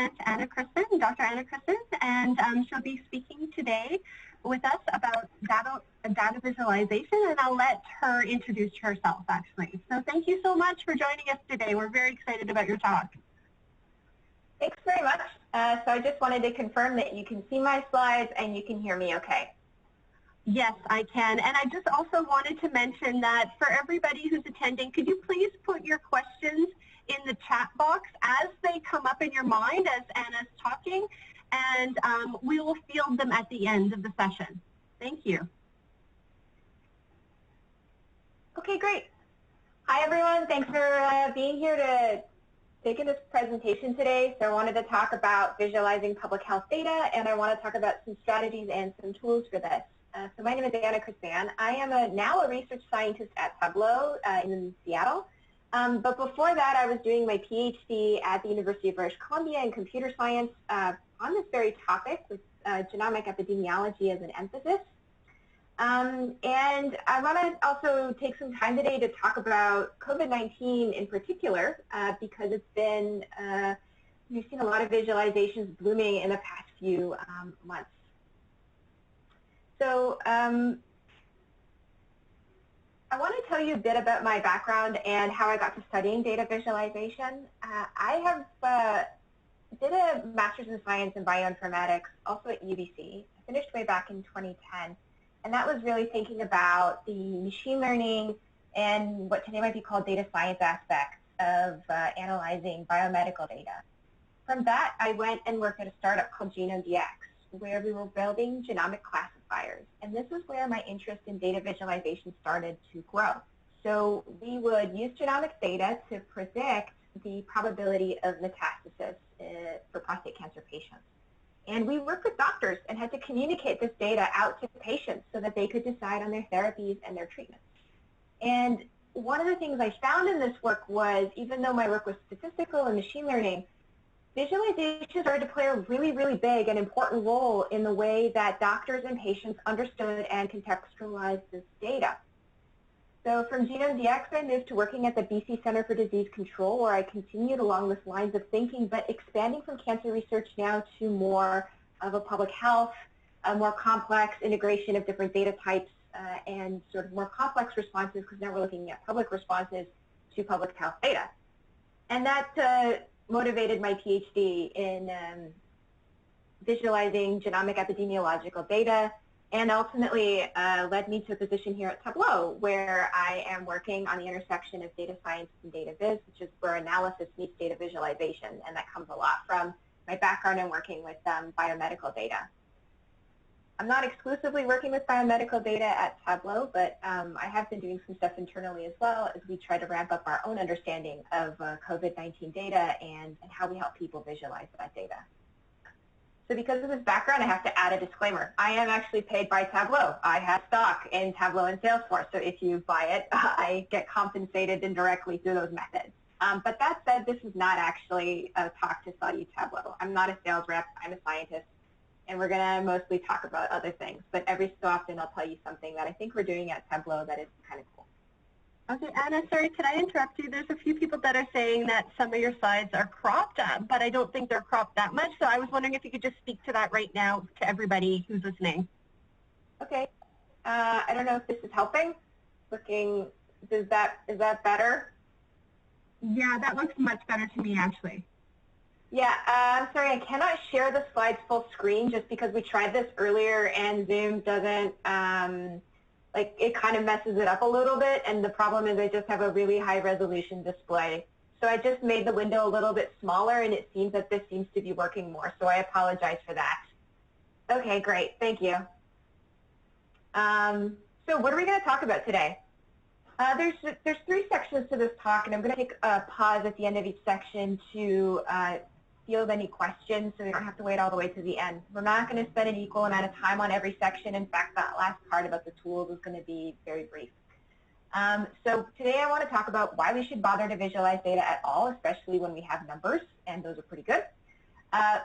present Anna Crisan, Dr. Anna Crisan, and she'll be speaking today with us about data visualization, and I'll let her introduce herself, actually. So thank you so much for joining us today. We're very excited about your talk. Thanks very much. So I just wanted to confirm that you can see my slides and you can hear me okay. Yes, I can. And I just also wanted to mention that for everybody who's attending, could you please put your questions in the chat box as they come up in your mind as Anna's talking, and we will field them at the end of the session. Thank you. Okay, great. Hi, everyone. Thanks for being here to take in this presentation today. So I wanted to talk about visualizing public health data, and I want to talk about some strategies and some tools for this. So my name is Anna Crisan. I am now a research scientist at Tableau in Seattle. But before that, I was doing my PhD at the University of British Columbia in computer science on this very topic with genomic epidemiology as an emphasis. And I want to also take some time today to talk about COVID-19 in particular because it's been, we've seen a lot of visualizations blooming in the past few months. So I want to tell you a bit about my background and how I got to studying data visualization. I did a master's in science in bioinformatics, also at UBC. I finished way back in 2010. And that was really thinking about the machine learning and what today might be called data science aspects of analyzing biomedical data. From that, I went and worked at a startup called Genomic, where we were building genomic classifiers. And this is where my interest in data visualization started to grow. So we would use genomic data to predict the probability of metastasis for prostate cancer patients. And we worked with doctors and had to communicate this data out to patients so that they could decide on their therapies and their treatments. And one of the things I found in this work was, even though my work was statistical and machine learning, visualization started to play a really, really big and important role in the way that doctors and patients understood and contextualized this data. So from Genomic, I moved to working at the BC Centre for Disease Control, where I continued along this lines of thinking, but expanding from cancer research now to more of a public health, a more complex integration of different data types, and sort of more complex responses, because now we're looking at public responses to public health data. And that motivated my PhD in visualizing genomic epidemiological data, and ultimately led me to a position here at Tableau, where I am working on the intersection of data science and data viz, which is where analysis meets data visualization, and that comes a lot from my background in working with biomedical data. I'm not exclusively working with biomedical data at Tableau, but I have been doing some stuff internally as well as we try to ramp up our own understanding of COVID-19 data and how we help people visualize that data. So because of this background, I have to add a disclaimer. I am actually paid by Tableau. I have stock in Tableau and Salesforce, so if you buy it, I get compensated indirectly through those methods. But that said, this is not actually a talk to sell you Tableau. I'm not a sales rep. I'm a scientist. And we're going to mostly talk about other things. But every so often, I'll tell you something that I think we're doing at Tableau that is kind of cool. Okay, Anna, sorry, can I interrupt you? There's a few people that are saying that some of your slides are cropped, but I don't think they're cropped that much. So I was wondering if you could just speak to that right now to everybody who's listening. Okay. I don't know if this is helping. Is that better? Yeah, that looks much better to me, actually. Yeah, I'm sorry, I cannot share the slides full screen just because we tried this earlier and Zoom doesn't, it kind of messes it up a little bit, and the problem is I just have a really high resolution display. So I just made the window a little bit smaller, and it seems that this seems to be working more, so I apologize for that. Okay, great, thank you. So what are we going to talk about today? There's three sections to this talk, and I'm going to take a pause at the end of each section to field any questions so we don't have to wait all the way to the end. We're not going to spend an equal amount of time on every section. In fact, that last part about the tools is going to be very brief. So today I want to talk about why we should bother to visualize data at all, especially when we have numbers, and those are pretty good.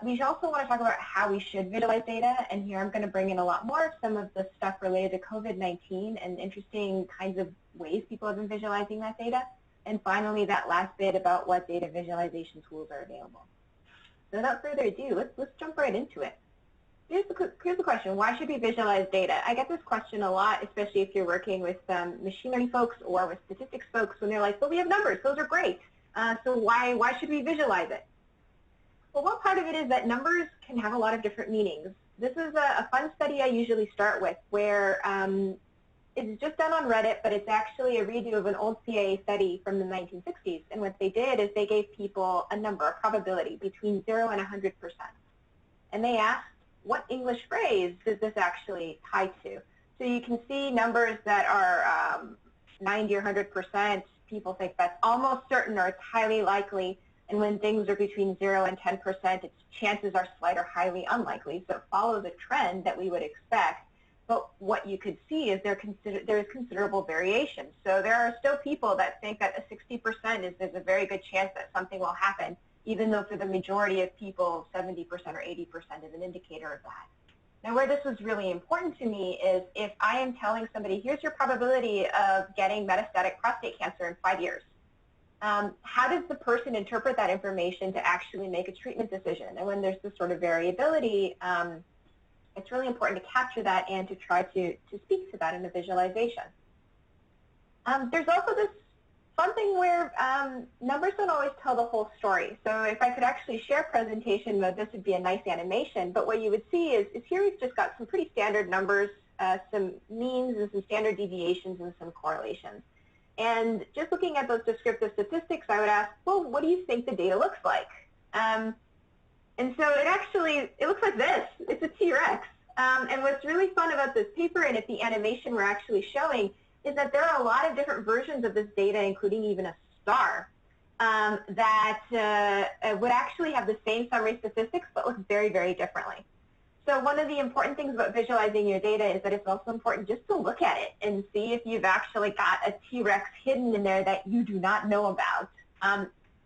We also want to talk about how we should visualize data, and here I'm going to bring in a lot more of some of the stuff related to COVID-19 and interesting kinds of ways people have been visualizing that data. And finally, that last bit about what data visualization tools are available. So without further ado, let's jump right into it. Here's the question, why should we visualize data? I get this question a lot, especially if you're working with machine learning folks or with statistics folks when they're like, but we have numbers, those are great. So why should we visualize it? Well, one part of it is that numbers can have a lot of different meanings. This is a fun study I usually start with where it's just done on Reddit, but it's actually a redo of an old CIA study from the 1960s. And what they did is they gave people a number, a probability between 0 and 100%. And they asked, what English phrase does this actually tie to? So you can see numbers that are 90 or 100%. People think that's almost certain or it's highly likely. And when things are between 0 and 10%, its chances are slight or highly unlikely. So it follows a trend that we would expect. But what you could see is there is considerable variation. So there are still people that think that a 60% there's a very good chance that something will happen, even though for the majority of people, 70% or 80% is an indicator of that. Now, where this was really important to me is if I am telling somebody, here's your probability of getting metastatic prostate cancer in 5 years, how does the person interpret that information to actually make a treatment decision? And when there's this sort of variability, it's really important to capture that and to try to speak to that in a visualization. There's also this fun thing where numbers don't always tell the whole story. So if I could actually share presentation mode, this would be a nice animation. But what you would see is here we've just got some pretty standard numbers, some means and some standard deviations and some correlations. And just looking at those descriptive statistics, I would ask, well, what do you think the data looks like? And so it looks like this. It's a T-Rex. And what's really fun about this paper and at the animation we're actually showing is that there are a lot of different versions of this data, including even a star, that would actually have the same summary statistics but look very, very differently. So one of the important things about visualizing your data is that it's also important just to look at it and see if you've actually got a T-Rex hidden in there that you do not know about.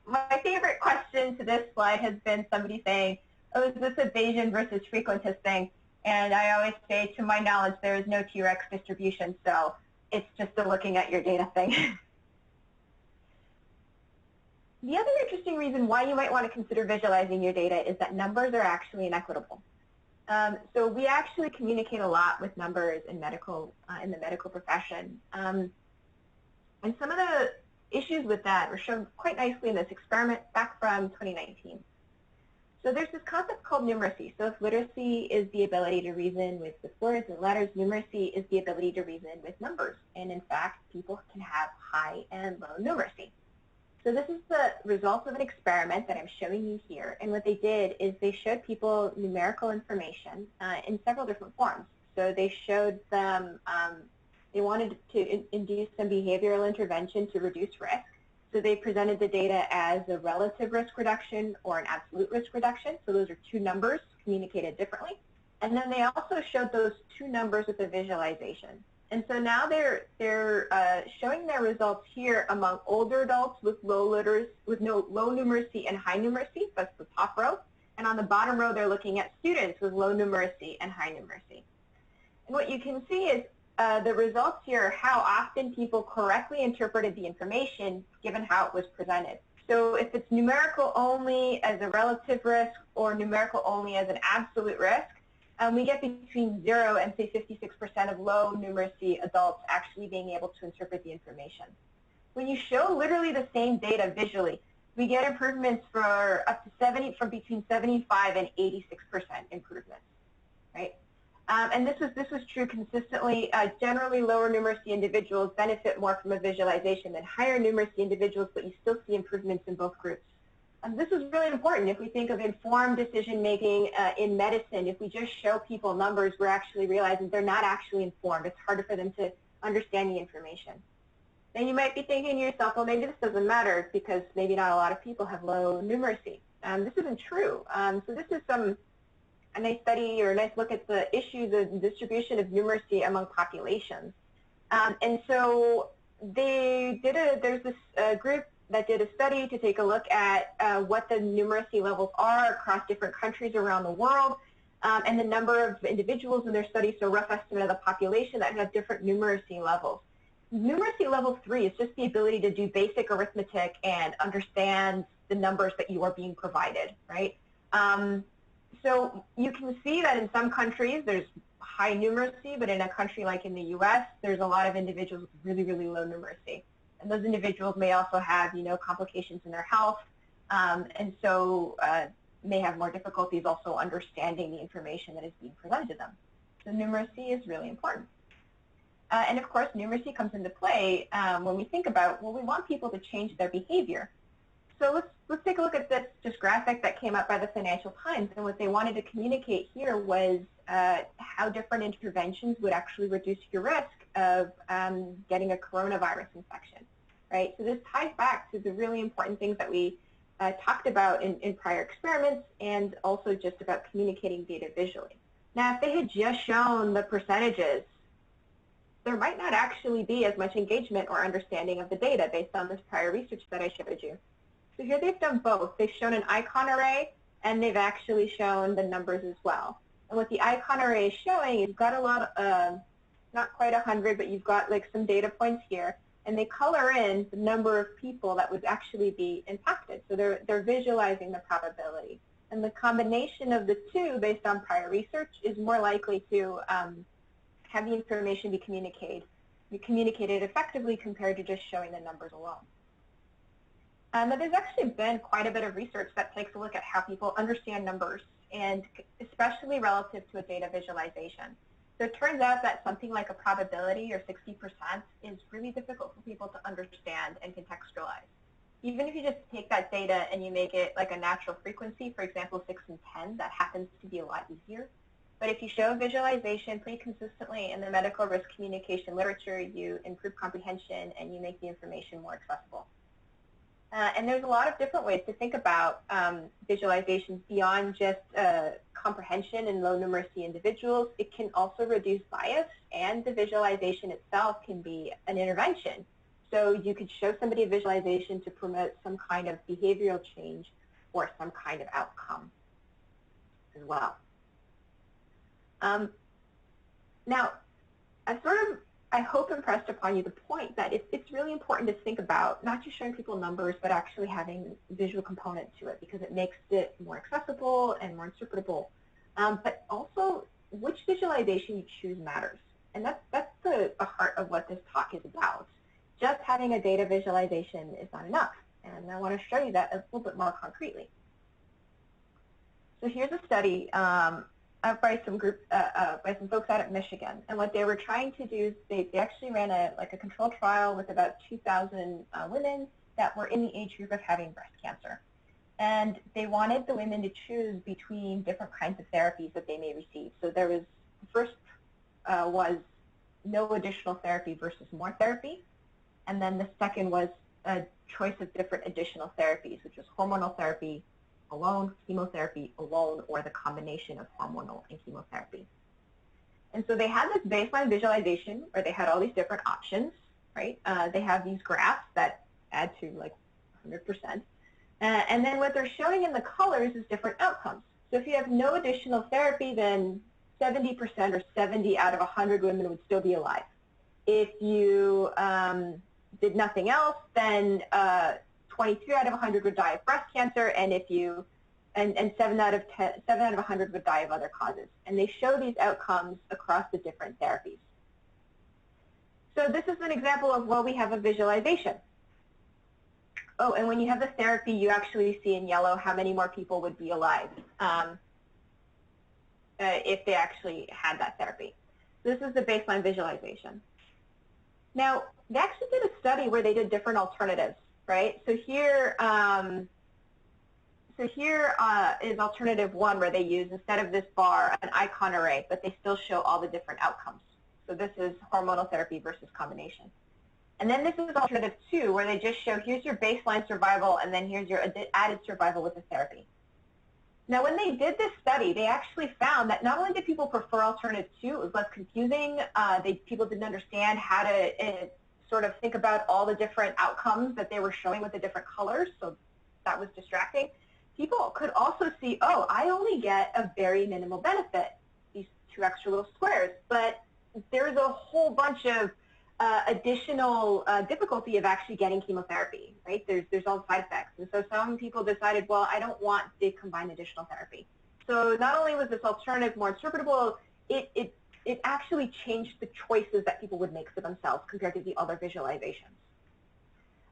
My favorite question to this slide has been somebody saying, oh, is this a Bayesian versus frequentist thing? And I always say, to my knowledge, there is no T-Rex distribution, so it's just a looking at your data thing. The other interesting reason why you might want to consider visualizing your data is that numbers are actually inequitable. So we actually communicate a lot with numbers in the medical profession. And some of the issues with that were shown quite nicely in this experiment back from 2019. So there's this concept called numeracy. So if literacy is the ability to reason with words and letters, numeracy is the ability to reason with numbers. And in fact, people can have high and low numeracy. So this is the result of an experiment that I'm showing you here. And what they did is they showed people numerical information in several different forms. So they showed them, they wanted to induce some behavioral intervention to reduce risk. So they presented the data as a relative risk reduction or an absolute risk reduction. So those are two numbers communicated differently. And then they also showed those two numbers with a visualization. And so now they're showing their results here among older adults with low numeracy and high numeracy. That's the top row. And on the bottom row, they're looking at students with low numeracy and high numeracy. And what you can see is the results here are how often people correctly interpreted the information given how it was presented. So if it's numerical only as a relative risk or numerical only as an absolute risk, we get between 0 and, say, 56% of low numeracy adults actually being able to interpret the information. When you show literally the same data visually, we get improvements for up to from between 75 and 86% improvements, right? And this was true consistently. Generally, lower numeracy individuals benefit more from a visualization than higher numeracy individuals, but you still see improvements in both groups. This is really important. If we think of informed decision-making in medicine, if we just show people numbers, we're actually realizing they're not actually informed. It's harder for them to understand the information. Then you might be thinking to yourself, well, maybe this doesn't matter because maybe not a lot of people have low numeracy. This isn't true. So this is a nice study or a nice look at the issues of distribution of numeracy among populations. And so there's this group that did a study to take a look at what the numeracy levels are across different countries around the world and the number of individuals in their study, so rough estimate of the population that have different numeracy levels. Numeracy level 3 is just the ability to do basic arithmetic and understand the numbers that you are being provided, right? So you can see that in some countries there's high numeracy, but in a country like in the U.S., there's a lot of individuals with really, really low numeracy. And those individuals may also have, complications in their health, and so may have more difficulties also understanding the information that is being presented to them. So numeracy is really important. And of course, numeracy comes into play when we think about, well, we want people to change their behavior. So let's take a look at this graphic that came up by the Financial Times, and what they wanted to communicate here was how different interventions would actually reduce your risk of getting a coronavirus infection, right? So this ties back to the really important things that we talked about in prior experiments, and also just about communicating data visually. Now, if they had just shown the percentages, there might not actually be as much engagement or understanding of the data based on this prior research that I showed you. So here they've done both. They've shown an icon array, and they've actually shown the numbers as well. And what the icon array is showing, you've got a lot of, not quite 100, but you've got like some data points here, and they color in the number of people that would actually be impacted. So they're visualizing the probability. And the combination of the two, based on prior research, is more likely to have the information be communicated effectively compared to just showing the numbers alone. But there's actually been quite a bit of research that takes a look at how people understand numbers, and especially relative to a data visualization. So it turns out that something like a probability, or 60%, is really difficult for people to understand and contextualize. Even if you just take that data and you make it like a natural frequency, for example, 6 and 10, that happens to be a lot easier. But if you show visualization pretty consistently in the medical risk communication literature, you improve comprehension and you make the information more accessible. And there's a lot of different ways to think about visualizations beyond just comprehension in low numeracy individuals. It can also reduce bias, and the visualization itself can be an intervention. So you could show somebody a visualization to promote some kind of behavioral change or some kind of outcome as well. Now, I hope impressed upon you the point that it's really important to think about not just showing people numbers, but actually having a visual component to it, because it makes it more accessible and more interpretable. But also, which visualization you choose matters. And that's the heart of what this talk is about. Just having a data visualization is not enough. And I want to show you that a little bit more concretely. So here's a study by some folks out at Michigan, and what they were trying to do is they actually ran a control trial with about 2,000 women that were in the age group of having breast cancer, and they wanted the women to choose between different kinds of therapies that they may receive. So there was the first was no additional therapy versus more therapy, and then the second was a choice of different additional therapies, which was hormonal therapy alone, chemotherapy alone, or the combination of hormonal and chemotherapy. And so they had this baseline visualization where they had all these different options, right? They have these graphs that add to like 100%. And then what they're showing in the colors is different outcomes. So if you have no additional therapy, then 70% or 70 out of 100 women would still be alive. If you did nothing else, then 23 out of 100 would die of breast cancer, and if you and 7 out of 100 would die of other causes. And they show these outcomes across the different therapies. So this is an example of, well, we have a visualization. Oh, and when you have the therapy, you actually see in yellow how many more people would be alive if they actually had that therapy. This is the baseline visualization. Now, they actually did a study where they did different alternatives. Right, so here is alternative 1, where they use, instead of this bar, an icon array, but they still show all the different outcomes. So this is hormonal therapy versus combination. And then this is alternative 2, where they just show, here's your baseline survival, and then here's your added survival with the therapy. Now, when they did this study, they actually found that not only did people prefer alternative 2, it was less confusing, people didn't understand how to sort of think about all the different outcomes that they were showing with the different colors, so that was distracting. People could also see, oh, I only get a very minimal benefit, these 2 extra little squares, but there's a whole bunch of additional difficulty of actually getting chemotherapy, right? There's all side effects. And so some people decided, well, I don't want the combined additional therapy. So not only was this alternative more interpretable, it actually changed the choices that people would make for themselves compared to the other visualizations.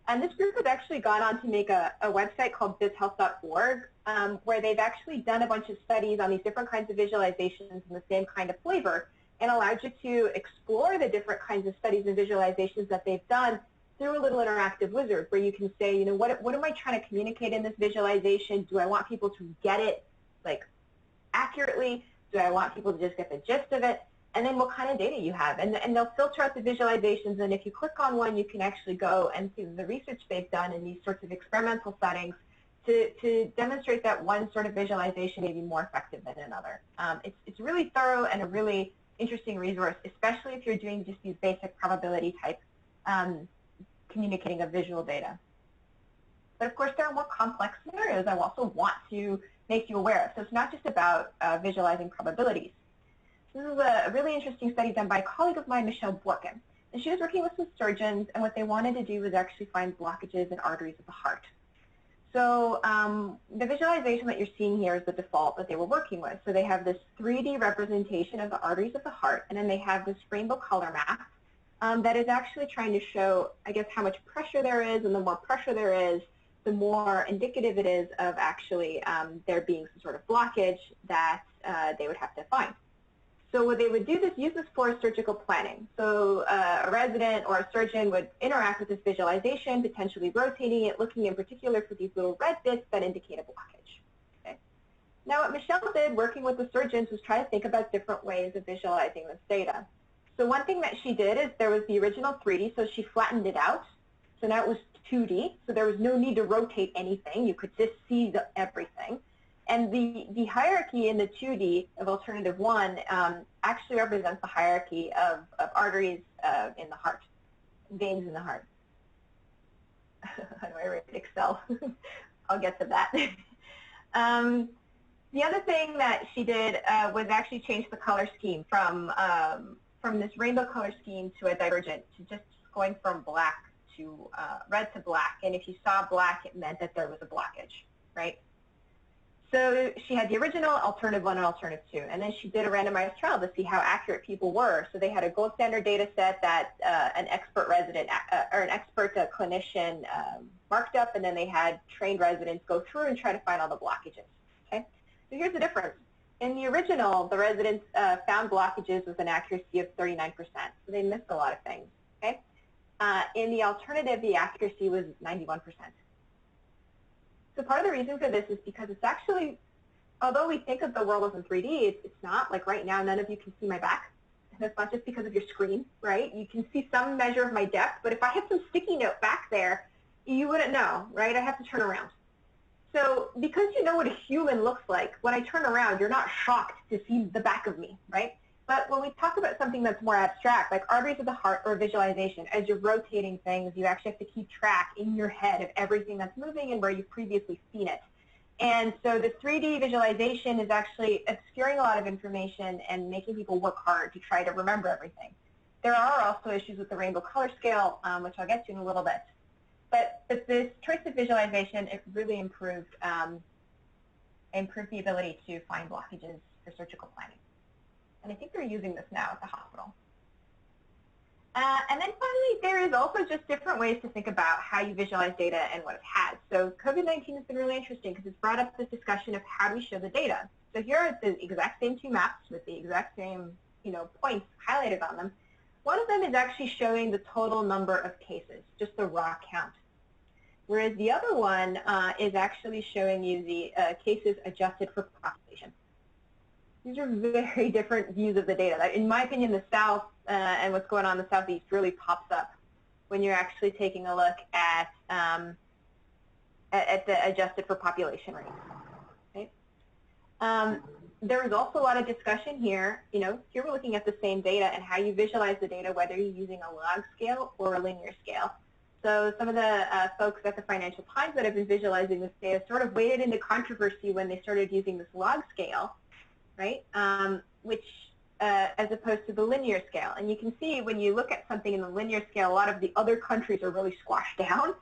And this group has actually gone on to make a website called bizhealth.org, where they've actually done a bunch of studies on these different kinds of visualizations in the same kind of flavor, and allowed you to explore the different kinds of studies and visualizations that they've done through a little interactive wizard, where you can say, you know, what am I trying to communicate in this visualization? Do I want people to get it, like, accurately? Do I want people to just get the gist of it? And then what kind of data you have. And they'll filter out the visualizations, and if you click on one, you can actually go and see the research they've done in these sorts of experimental settings to demonstrate that one sort of visualization may be more effective than another. It's really thorough and a really interesting resource, especially if you're doing just these basic probability type communicating of visual data. But of course, there are more complex scenarios I also want to make you aware of. So it's not just about visualizing probabilities. This is a really interesting study done by a colleague of mine, Michelle Borkin. And she was working with some surgeons, and what they wanted to do was actually find blockages in arteries of the heart. So the visualization that you're seeing here is the default that they were working with. So they have this 3D representation of the arteries of the heart, and then they have this rainbow color map that is actually trying to show, I guess, how much pressure there is, and the more pressure there is, the more indicative it is of actually there being some sort of blockage that they would have to find. So what they would do is use this for surgical planning. So a resident or a surgeon would interact with this visualization, potentially rotating it, looking in particular for these little red bits that indicate a blockage. Okay. Now what Michelle did working with the surgeons was try to think about different ways of visualizing this data. So one thing that she did is there was the original 3D, so she flattened it out. So now it was 2D, so there was no need to rotate anything. You could just see everything. And the hierarchy in the 2D of alternative 1 actually represents the hierarchy of arteries in the heart, veins in the heart. How do I write Excel? I'll get to that. The other thing that she did was actually change the color scheme from this rainbow color scheme to a divergent, to just going from black to red to black. And if you saw black, it meant that there was a blockage, right? So she had the original, alternative 1, and alternative 2, and then she did a randomized trial to see how accurate people were. So they had a gold standard data set that an expert resident or an expert clinician marked up, and then they had trained residents go through and try to find all the blockages. Okay, so here's the difference. In the original, the residents found blockages with an accuracy of 39%, so they missed a lot of things. Okay, in the alternative, the accuracy was 91%. So part of the reason for this is because it's actually, although we think of the world as in 3D, it's not. Like right now, none of you can see my back. And that's not just because of your screen, right? You can see some measure of my depth, but if I had some sticky note back there, you wouldn't know, right? I have to turn around. So because you know what a human looks like, when I turn around, you're not shocked to see the back of me, right? But when we talk about something that's more abstract, like arteries of the heart or visualization, as you're rotating things, you actually have to keep track in your head of everything that's moving and where you've previously seen it. And so the 3D visualization is actually obscuring a lot of information and making people work hard to try to remember everything. There are also issues with the rainbow color scale, which I'll get to in a little bit. But this choice of visualization, it really improved the ability to find blockages for surgical planning. And I think they're using this now at the hospital. And then finally, there is also just different ways to think about how you visualize data and what it has. So COVID-19 has been really interesting because it's brought up this discussion of how do we show the data. So here are the exact same two maps with the exact same points highlighted on them. One of them is actually showing the total number of cases, just the raw count. Whereas the other one is actually showing you the cases adjusted for population. These are very different views of the data. In my opinion, the South and what's going on in the Southeast really pops up when you're actually taking a look at the adjusted for population rates. Okay? There is also a lot of discussion here. Here we're looking at the same data and how you visualize the data, whether you're using a log scale or a linear scale. So some of the folks at the Financial Times that have been visualizing this data sort of waded into controversy when they started using this log scale, right? Which as opposed to the linear scale. And you can see when you look at something in the linear scale, a lot of the other countries are really squashed down,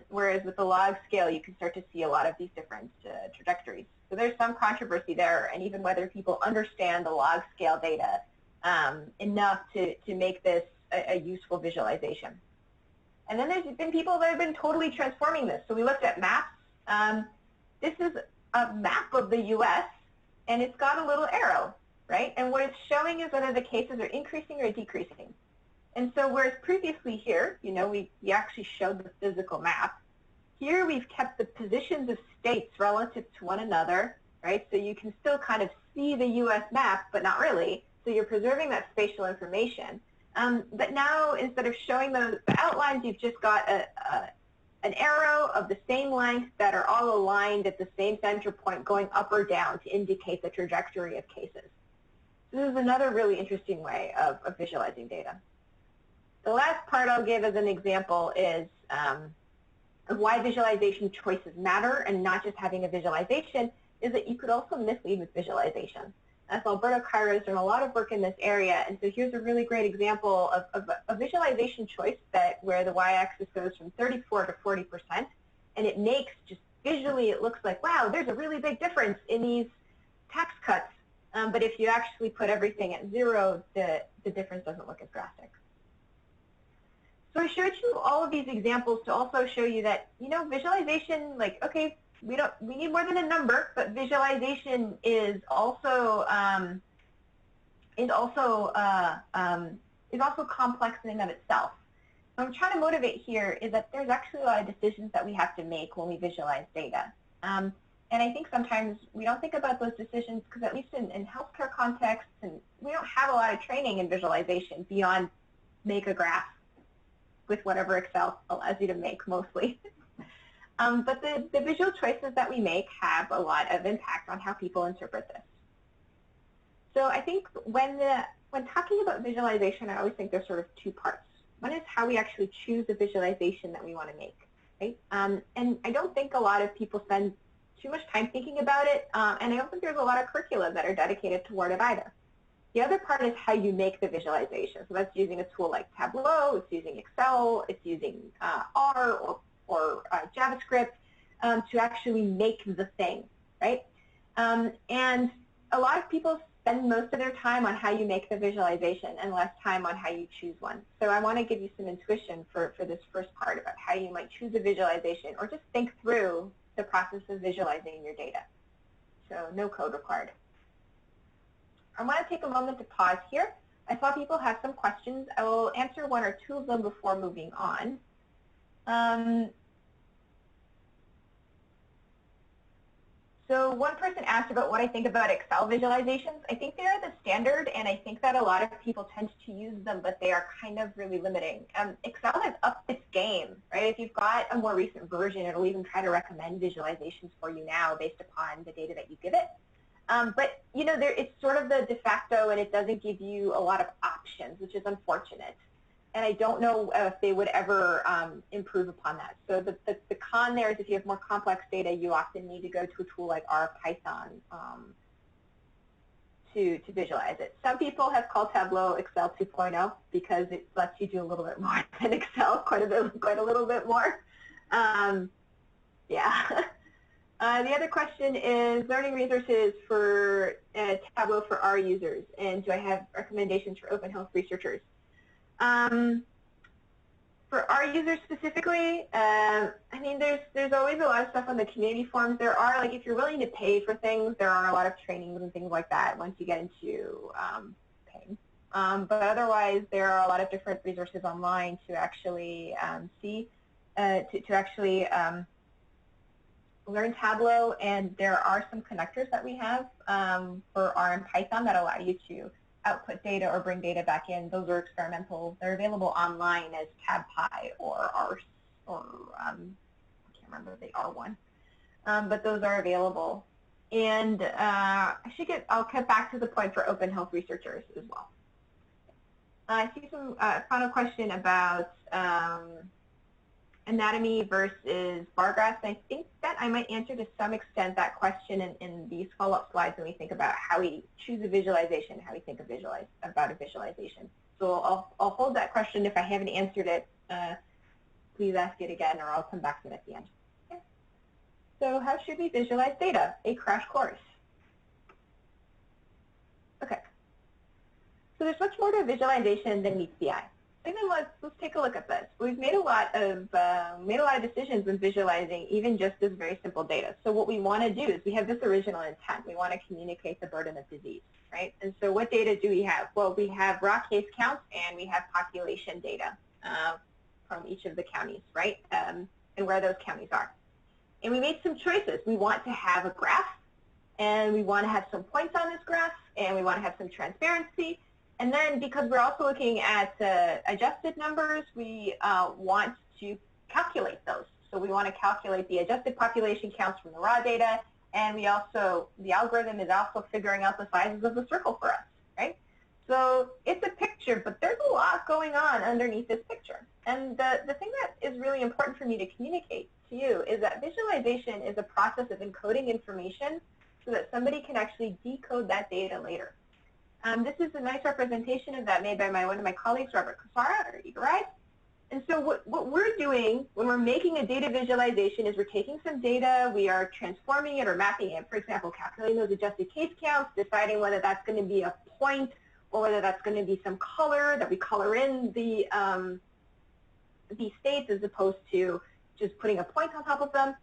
whereas with the log scale, you can start to see a lot of these different trajectories. So there's some controversy there, and even whether people understand the log scale data enough to make this a useful visualization. And then there's been people that have been totally transforming this. So we looked at maps. This is a map of the U.S., and it's got a little arrow, right? And what it's showing is whether the cases are increasing or decreasing. And so whereas previously here, you know, we actually showed the physical map, here we've kept the positions of states relative to one another, right? So you can still kind of see the U.S. map, but not really. So you're preserving that spatial information. But now, instead of showing the outlines, you've just got an arrow of the same length that are all aligned at the same center point going up or down to indicate the trajectory of cases. So this is another really interesting way of visualizing data. The last part I'll give as an example is of why visualization choices matter, and not just having a visualization, is that you could also mislead with visualization. As Alberto Cairo has done a lot of work in this area, and so here's a really great example of a visualization choice where the y-axis goes from 34 to 40%, and it makes just visually, it looks like, wow, there's a really big difference in these tax cuts. But if you actually put everything at 0, the difference doesn't look as drastic. So I showed you all of these examples to also show you that, you know, visualization, like, okay, we need more than a number, but visualization is also complex in and of itself. What I'm trying to motivate here is that there's actually a lot of decisions that we have to make when we visualize data. And I think sometimes we don't think about those decisions because, at least in healthcare contexts, and we don't have a lot of training in visualization beyond make a graph with whatever Excel allows you to make mostly. But the visual choices that we make have a lot of impact on how people interpret this. So I think when talking about visualization, I always think there's sort of two parts. One is how we actually choose the visualization that we want to make, right? And I don't think a lot of people spend too much time thinking about it, and I don't think there's a lot of curricula that are dedicated toward it either. The other part is how you make the visualization. So that's using a tool like Tableau, it's using Excel, it's using R or JavaScript to actually make the thing, right? And a lot of people spend most of their time on how you make the visualization and less time on how you choose one. So I want to give you some intuition for this first part about how you might choose a visualization or just think through the process of visualizing your data. So no code required. I want to take a moment to pause here. I saw people have some questions. I will answer one or two of them before moving on. So one person asked about what I think about Excel visualizations. I think they are the standard, and I think that a lot of people tend to use them, but they are kind of really limiting. Excel has upped its game, right? If you've got a more recent version, it'll even try to recommend visualizations for you now based upon the data that you give it. But, you know, it's sort of the de facto, and it doesn't give you a lot of options, which is unfortunate. And I don't know if they would ever improve upon that. So the con there is if you have more complex data, you often need to go to a tool like R, Python to visualize it. Some people have called Tableau Excel 2.0 because it lets you do a little bit more than Excel, quite a little bit more. Yeah. The other question is learning resources for Tableau for R users, and do I have recommendations for open health researchers? For our users specifically, I mean, there's always a lot of stuff on the community forums. There are, like, if you're willing to pay for things, there are a lot of trainings and things like that once you get into paying. But otherwise, there are a lot of different resources online to actually learn Tableau, and there are some connectors that we have for R and Python that allow you to output data or bring data back in. Those are experimental. They're available online as TabPy or R, or I can't remember the R one, but those are available. And I'll get back to the point for open health researchers as well. I see some final question about anatomy versus bar graphs. I think that I might answer to some extent that question in these follow-up slides when we think about how we choose a visualization, how we think of about a visualization. So I'll hold that question. If I haven't answered it, please ask it again, or I'll come back to it at the end. Okay. So how should we visualize data? A crash course. Okay. So there's much more to visualization than meets the eye. And then let's take a look at this. We've made a lot of decisions when visualizing even just this very simple data. So what we want to do is we have this original intent. We want to communicate the burden of disease, right? And so what data do we have? Well, we have raw case counts and we have population data from each of the counties, right? And where those counties are. And we made some choices. We want to have a graph, and we want to have some points on this graph, and we want to have some transparency. And then because we're also looking at adjusted numbers, we want to calculate those. So we want to calculate the adjusted population counts from the raw data, and we also, the algorithm is also figuring out the sizes of the circle for us, right? So it's a picture, but there's a lot going on underneath this picture. And the thing that is really important for me to communicate to you is that visualization is a process of encoding information so that somebody can actually decode that data later. This is a nice representation of that made by one of my colleagues, Robert Kusara, or Eager Eyes. And so what we're doing when we're making a data visualization is we're taking some data, we are transforming it or mapping it, for example, calculating those adjusted case counts, deciding whether that's going to be a point or whether that's going to be some color that we color in the states as opposed to just putting a point on top of them.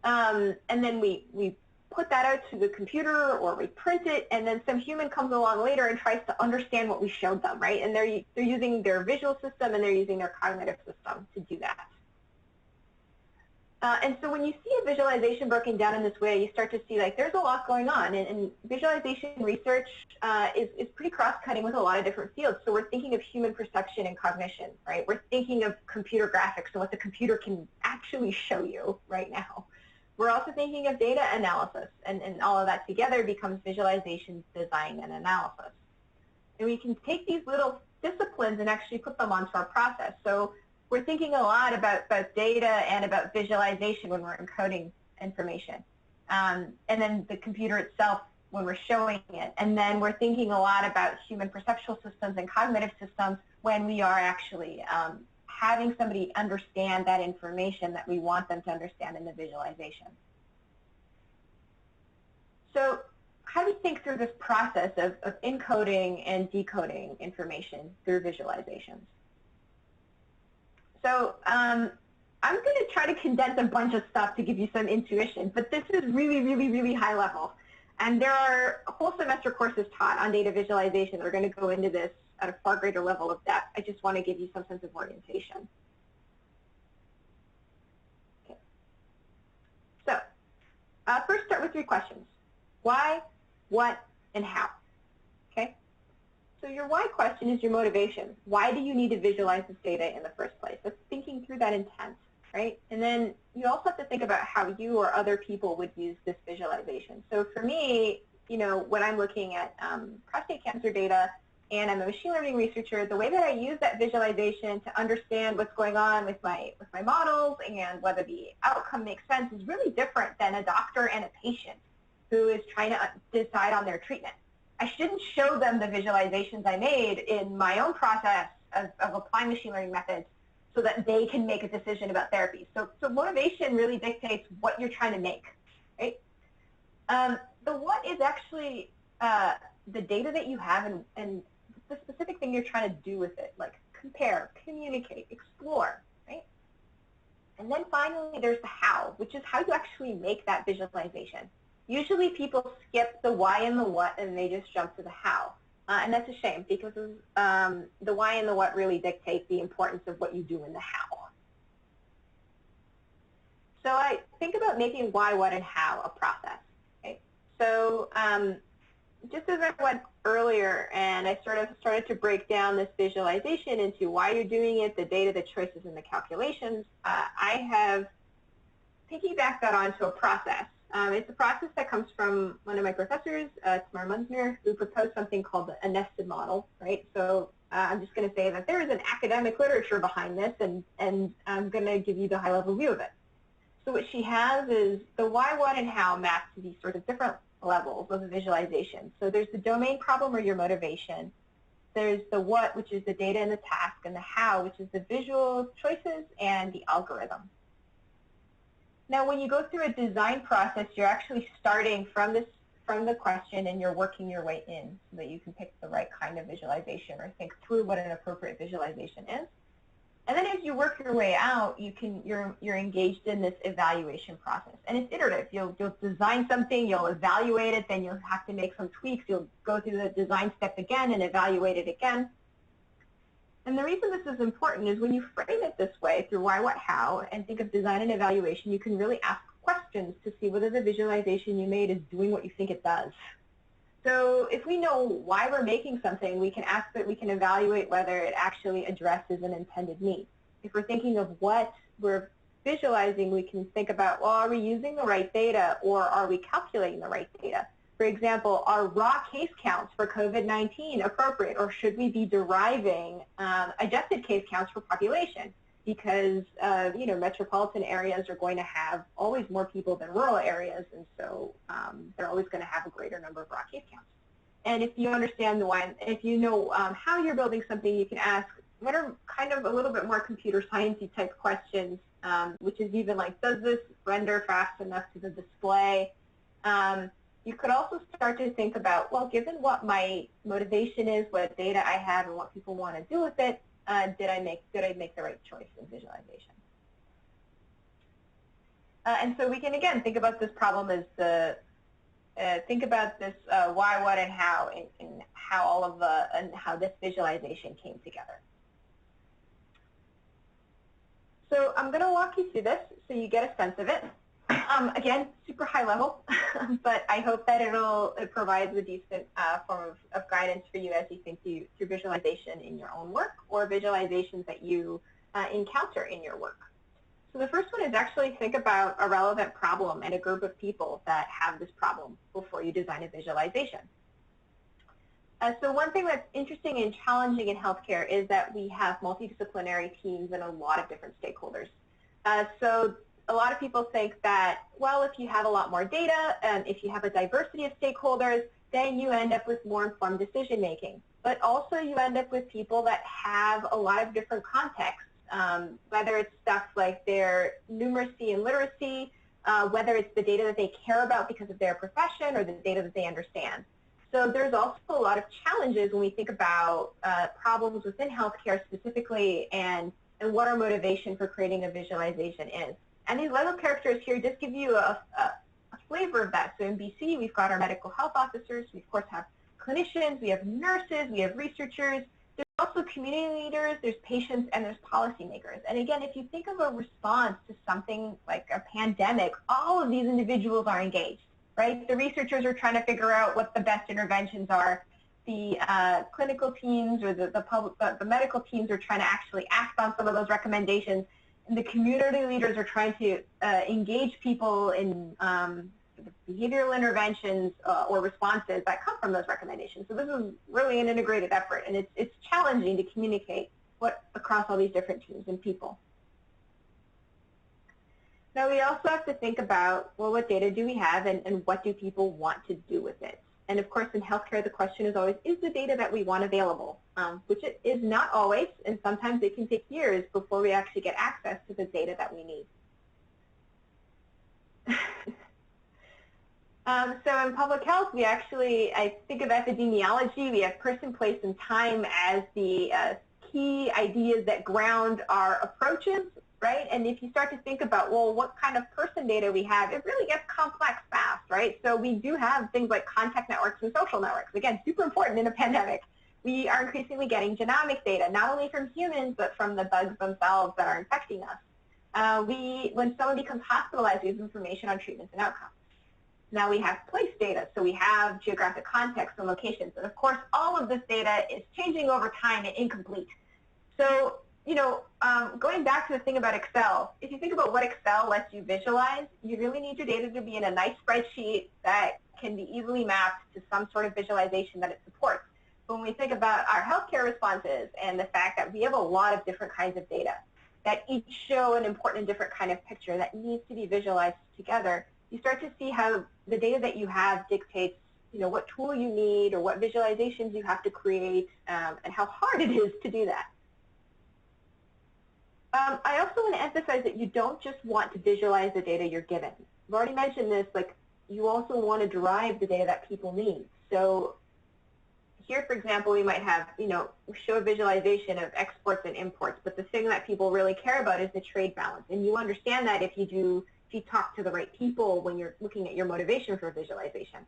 And then we put that out to the computer or we print it, and then some human comes along later and tries to understand what we showed them, right? And they're using their visual system and they're using their cognitive system to do that. And so when you see a visualization broken down in this way, you start to see like there's a lot going on, and visualization research is pretty cross-cutting with a lot of different fields. So we're thinking of human perception and cognition, right? We're thinking of computer graphics and what the computer can actually show you right now. We're also thinking of data analysis, and all of that together becomes visualization, design, and analysis. And we can take these little disciplines and actually put them onto our process. So we're thinking a lot about data and about visualization when we're encoding information. And then the computer itself when we're showing it. And then we're thinking a lot about human perceptual systems and cognitive systems when we are actually having somebody understand that information that we want them to understand in the visualization. So how do we think through this process of encoding and decoding information through visualizations? So I'm going to try to condense a bunch of stuff to give you some intuition, but this is really, really, really high level. And there are whole semester courses taught on data visualization that are going to go into this at a far greater level of depth. I just want to give you some sense of orientation. Okay. So first start with 3 questions. Why, what, and how? Okay. So your why question is your motivation. Why do you need to visualize this data in the first place? That's thinking through that intent, right? And then you also have to think about how you or other people would use this visualization. So for me, you know, when I'm looking at prostate cancer data, and I'm a machine learning researcher, the way that I use that visualization to understand what's going on with my models and whether the outcome makes sense is really different than a doctor and a patient who is trying to decide on their treatment. I shouldn't show them the visualizations I made in my own process of applying machine learning methods so that they can make a decision about therapy. So motivation really dictates what you're trying to make, right? The what is actually the data that you have and the specific thing you're trying to do with it, like compare, communicate, explore, right? And then finally, there's the how, which is how you actually make that visualization. Usually people skip the why and the what, and they just jump to the how. And that's a shame, because the why and the what really dictate the importance of what you do in the how. So I think about making why, what, and how a process. Okay? So just as I went earlier, and I sort of started to break down this visualization into why you're doing it, the data, the choices, and the calculations, I have piggybacked that onto a process. It's a process that comes from one of my professors, Tamar Munzner, who proposed something called a nested model, right? So I'm just going to say that there is an academic literature behind this, and I'm going to give you the high-level view of it. So what she has is the why, what, and how maps to these sort of different levels of a visualization. So there's the domain problem or your motivation. There's the what, which is the data and the task, and the how, which is the visual choices and the algorithm. Now, when you go through a design process, you're actually starting from the question, and you're working your way in so that you can pick the right kind of visualization or think through what an appropriate visualization is. And then as you work your way out, you're engaged in this evaluation process. And it's iterative. You'll design something, you'll evaluate it, then you'll have to make some tweaks. You'll go through the design step again and evaluate it again. And the reason this is important is when you frame it this way through why, what, how, and think of design and evaluation, you can really ask questions to see whether the visualization you made is doing what you think it does. So if we know why we're making something, we can ask that we can evaluate whether it actually addresses an intended need. If we're thinking of what we're visualizing, we can think about, well, are we using the right data, or are we calculating the right data? For example, are raw case counts for COVID-19 appropriate, or should we be deriving adjusted case counts for population? Because metropolitan areas are going to have always more people than rural areas, and so they're always going to have a greater number of raw case counts. And if you understand the why, if you know how you're building something, you can ask what are kind of a little bit more computer sciencey type questions, which is even like, does this render fast enough to the display? You could also start to think about, well, given what my motivation is, what data I have, and what people want to do with it, did I make the right choice in visualization? And so we can again think about this problem as think about this why, what, and how, and how this visualization came together. So I'm going to walk you through this so you get a sense of it. Again, super high level, but I hope that it provides a decent form of guidance for you as you think through visualization in your own work or visualizations that you encounter in your work. So the first one is actually think about a relevant problem and a group of people that have this problem before you design a visualization. So one thing that's interesting and challenging in healthcare is that we have multidisciplinary teams and a lot of different stakeholders. So a lot of people think that, well, if you have a lot more data, if you have a diversity of stakeholders, then you end up with more informed decision making. But also you end up with people that have a lot of different contexts, whether it's stuff like their numeracy and literacy, whether it's the data that they care about because of their profession or the data that they understand. So there's also a lot of challenges when we think about problems within healthcare specifically and what our motivation for creating a visualization is. And these Lego characters here just give you a flavor of that. So in BC, we've got our medical health officers. We, of course, have clinicians. We have nurses. We have researchers. There's also community leaders. There's patients, and there's policymakers. And again, if you think of a response to something like a pandemic, all of these individuals are engaged, right? The researchers are trying to figure out what the best interventions are. The clinical teams or the medical teams are trying to actually act on some of those recommendations. The community leaders are trying to engage people in behavioral interventions or responses that come from those recommendations. So this is really an integrated effort, and it's challenging to communicate across all these different teams and people. Now we also have to think about, well, what data do we have and what do people want to do with it? And of course, in healthcare, the question is always, is the data that we want available? Which it is not always, and sometimes it can take years before we actually get access to the data that we need. So in public health, we actually, I think of epidemiology, we have person, place, and time as the key ideas that ground our approaches, right? And if you start to think about, well, what kind of person data we have, it really gets complex fast, right? So we do have things like contact networks and social networks. Again, super important in a pandemic. We are increasingly getting genomic data, not only from humans, but from the bugs themselves that are infecting us. When someone becomes hospitalized, we have information on treatments and outcomes. Now we have place data, so we have geographic context and locations. And of course, all of this data is changing over time and incomplete. So going back to the thing about Excel, if you think about what Excel lets you visualize, you really need your data to be in a nice spreadsheet that can be easily mapped to some sort of visualization that it supports. But when we think about our healthcare responses and the fact that we have a lot of different kinds of data that each show an important and different kind of picture that needs to be visualized together, you start to see how the data that you have dictates what tool you need or what visualizations you have to create, and how hard it is to do that. I also want to emphasize that you don't just want to visualize the data you're given. I've already mentioned this, you also want to derive the data that people need. So here, for example, we might have, show a visualization of exports and imports, but the thing that people really care about is the trade balance. And you understand that if you talk to the right people when you're looking at your motivation for visualization.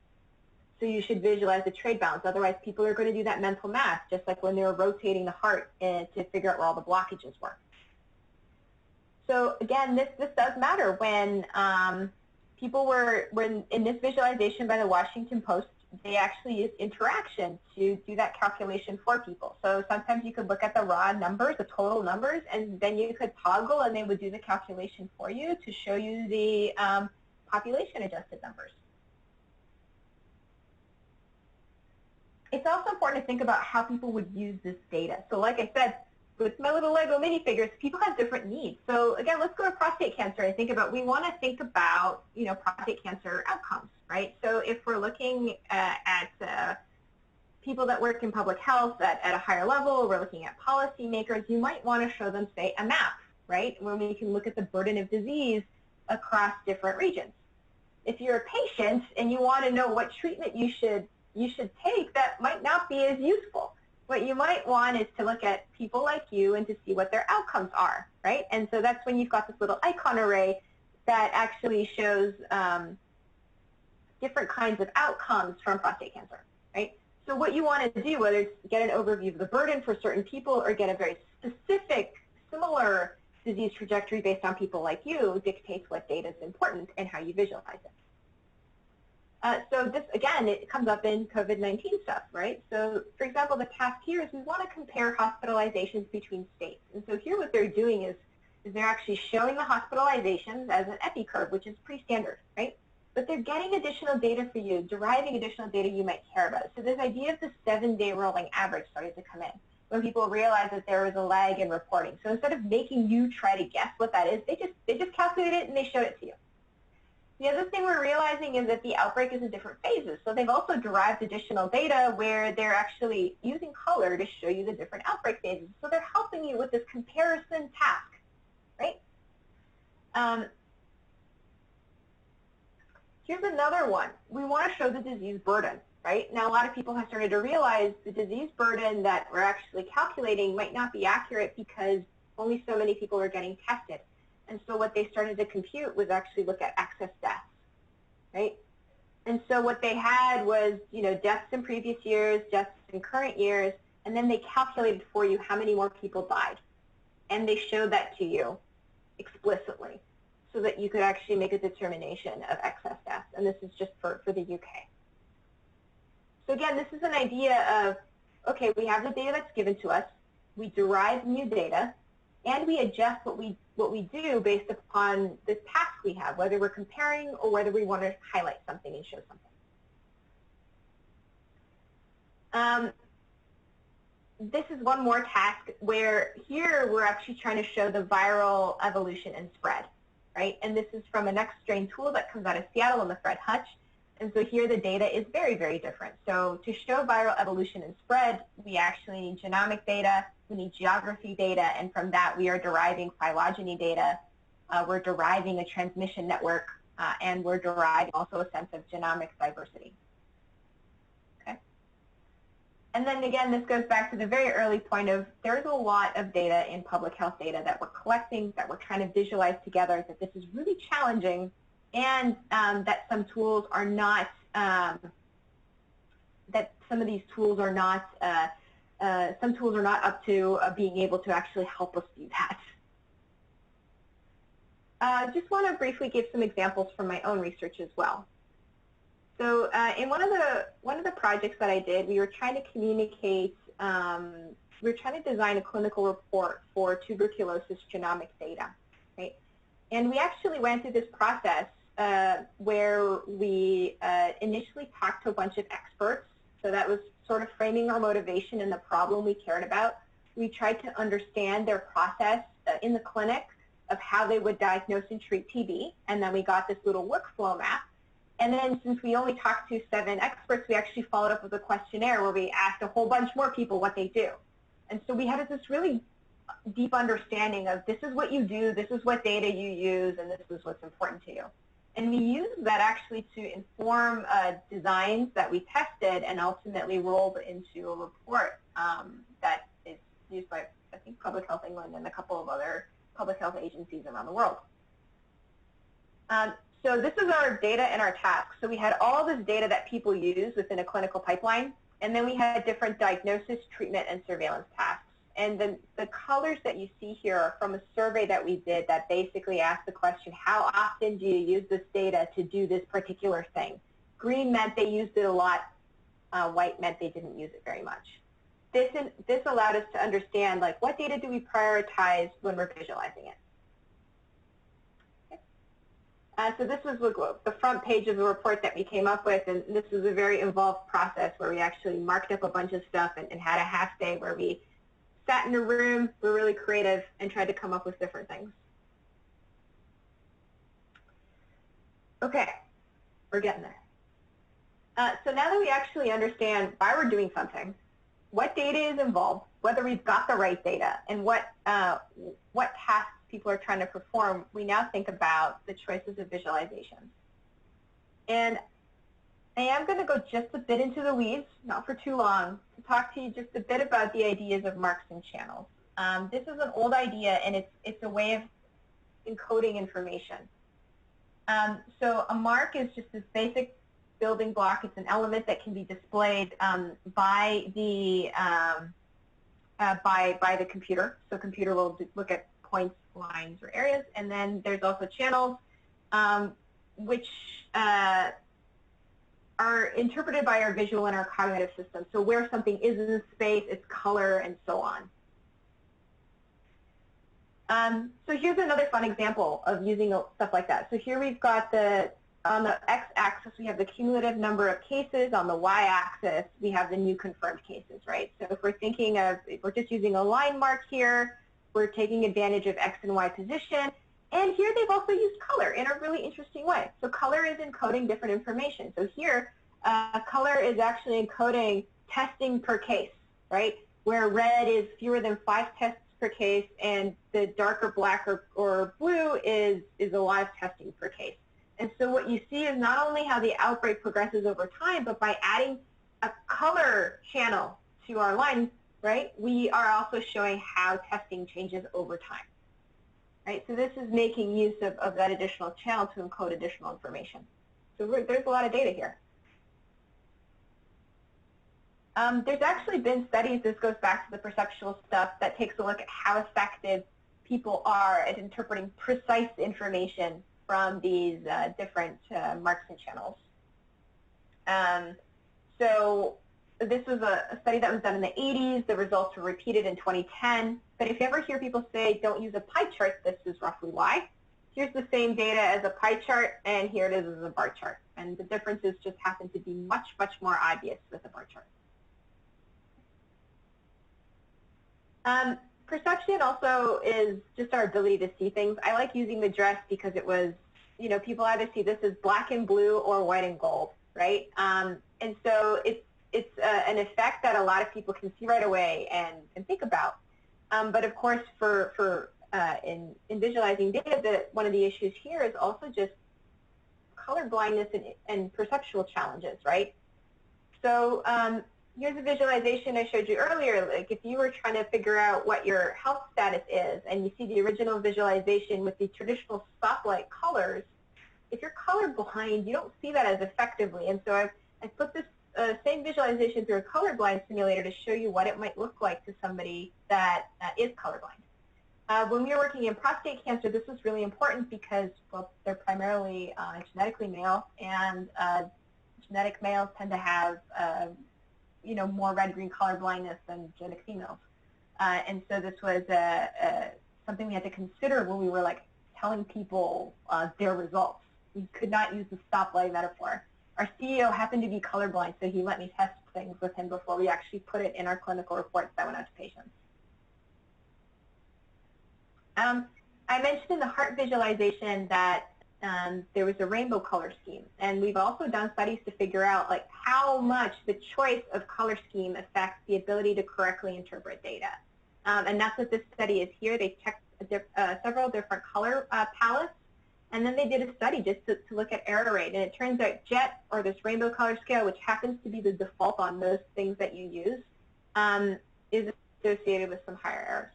So you should visualize the trade balance. Otherwise, people are going to do that mental math, just like when they were rotating the heart to figure out where all the blockages were. So again, this does matter. When people were in this visualization by the Washington Post, they actually used interaction to do that calculation for people. So sometimes you could look at the raw numbers, the total numbers, and then you could toggle and they would do the calculation for you to show you the population adjusted numbers. It's also important to think about how people would use this data. So like I said, with my little Lego minifigures, people have different needs. So again, let's go to prostate cancer and think about, we want to think about, prostate cancer outcomes, right? So if we're looking at people that work in public health at a higher level, we're looking at policymakers, you might want to show them, say, a map, right? Where we can look at the burden of disease across different regions. If you're a patient and you want to know what treatment you should take, that might not be as useful. What you might want is to look at people like you and to see what their outcomes are, right? And so that's when you've got this little icon array that actually shows different kinds of outcomes from prostate cancer, right? So what you want to do, whether it's get an overview of the burden for certain people or get a very specific, similar disease trajectory based on people like you, dictates what data is important and how you visualize it. So this, again, it comes up in COVID-19 stuff, right? So, for example, the task here is we want to compare hospitalizations between states. And so here what they're doing is they're actually showing the hospitalizations as an epi curve, which is pretty standard, right? But they're getting additional data for you, deriving additional data you might care about. So this idea of the 7-day rolling average started to come in when people realized that there was a lag in reporting. So instead of making you try to guess what that is, they just calculate it and they showed it to you. The other thing we're realizing is that the outbreak is in different phases. So they've also derived additional data where they're actually using color to show you the different outbreak phases. So they're helping you with this comparison task, right? Here's another one. We want to show the disease burden, right? Now, a lot of people have started to realize the disease burden that we're actually calculating might not be accurate because only so many people are getting tested. And so what they started to compute was actually look at excess deaths, right? And so what they had was, deaths in previous years, deaths in current years, and then they calculated for you how many more people died. And they showed that to you explicitly so that you could actually make a determination of excess deaths. And this is just for the UK. So again, this is an idea of, okay, we have the data that's given to us, we derive new data, and we adjust what we do based upon the task we have, whether we're comparing or whether we want to highlight something and show something. This is one more task where here we're actually trying to show the viral evolution and spread, right? And this is from a next strain tool that comes out of Seattle and the Fred Hutch. And so here the data is very, very different. So to show viral evolution and spread, we actually need genomic data, we need geography data, and from that we are deriving phylogeny data. We're deriving a transmission network, and we're deriving also a sense of genomic diversity. Okay. And then again, this goes back to the very early point of there's a lot of data in public health data that we're collecting, that we're trying to visualize together, that this is really challenging, and that some tools are not, that some of these tools are not, some tools are not up to being able to actually help us do that. Just want to briefly give some examples from my own research as well. So in one of the projects that I did, we were trying to communicate we were trying to design a clinical report for tuberculosis genomic data, right? And we actually went through this process where we initially talked to a bunch of experts. So that was sort of framing our motivation and the problem we cared about. We tried to understand their process in the clinic of how they would diagnose and treat TB, and then we got this little workflow map. And then since we only talked to 7 experts, we actually followed up with a questionnaire where we asked a whole bunch more people what they do. And so we had this really deep understanding of this is what you do, this is what data you use, and this is what's important to you. And we used that actually to inform designs that we tested and ultimately rolled into a report that is used by, I think, Public Health England and a couple of other public health agencies around the world. So this is our data and our tasks. So we had all this data that people use within a clinical pipeline, and then we had different diagnosis, treatment, and surveillance tasks. And the colors that you see here are from a survey that we did that basically asked the question, how often do you use this data to do this particular thing? Green meant they used it a lot. White meant they didn't use it very much. This allowed us to understand, like, what data do we prioritize when we're visualizing it? So this was the front page of the report that we came up with, and this was a very involved process where we actually marked up a bunch of stuff and had a half day where we sat in a room, were really creative, and tried to come up with different things. Okay, we're getting there. So now that we actually understand why we're doing something, what data is involved, whether we've got the right data, and what tasks people are trying to perform, we now think about the choices of visualizations. And I am going to go just a bit into the weeds, not for too long, to talk to you just a bit about the ideas of marks and channels. This is an old idea, and it's a way of encoding information. So a mark is just this basic building block. It's an element that can be displayed by the computer. So computer will look at points, lines, or areas. And then there's also channels, which are interpreted by our visual and our cognitive system. So where something is in space, its color, and so on. So here's another fun example of using stuff like that. So here we've got on the x-axis, we have the cumulative number of cases. On the y-axis, we have the new confirmed cases, right? So if we're thinking of, if we're just using a line mark here, we're taking advantage of x and y position. And here they've also used color in a really interesting way. So color is encoding different information. So here, color is actually encoding testing per case, right? Where red is fewer than 5 tests per case, and the darker black or blue is a lot of testing per case. And so what you see is not only how the outbreak progresses over time, but by adding a color channel to our line, right, we are also showing how testing changes over time. Right? So this is making use of that additional channel to encode additional information. So there's a lot of data here. There's actually been studies, this goes back to the perceptual stuff, that takes a look at how effective people are at interpreting precise information from these different marks and channels. So this was a study that was done in the 80s. The results were repeated in 2010. But if you ever hear people say, don't use a pie chart, this is roughly why. Here's the same data as a pie chart, and here it is as a bar chart. And the differences just happen to be much, much more obvious with a bar chart. Perception also is just our ability to see things. I like using the dress because it was, you know, people either see this as black and blue or white and gold, right? And so it's an effect that a lot of people can see right away and think about. But of course, in visualizing data, one of the issues here is also just color blindness and perceptual challenges, right? So here's a visualization I showed you earlier. Like if you were trying to figure out what your health status is, and you see the original visualization with the traditional stoplight colors, if you're colorblind, you don't see that as effectively. And so I put this same visualization through a colorblind simulator to show you what it might look like to somebody that is colorblind. When we were working in prostate cancer, this was really important because, well, they're primarily genetically male, and genetic males tend to have, you know, more red-green color blindness than genetic females. And so this was something we had to consider when we were like telling people their results. We could not use the stoplight metaphor. Our CEO happened to be colorblind, so he let me test things with him before we actually put it in our clinical reports that went out to patients. I mentioned in the heart visualization that there was a rainbow color scheme, and we've also done studies to figure out like how much the choice of color scheme affects the ability to correctly interpret data. And that's what this study is here. They checked several different color palettes, and then they did a study just to look at error rate. And it turns out JET, or this rainbow color scale, which happens to be the default on most things that you use, is associated with some higher errors.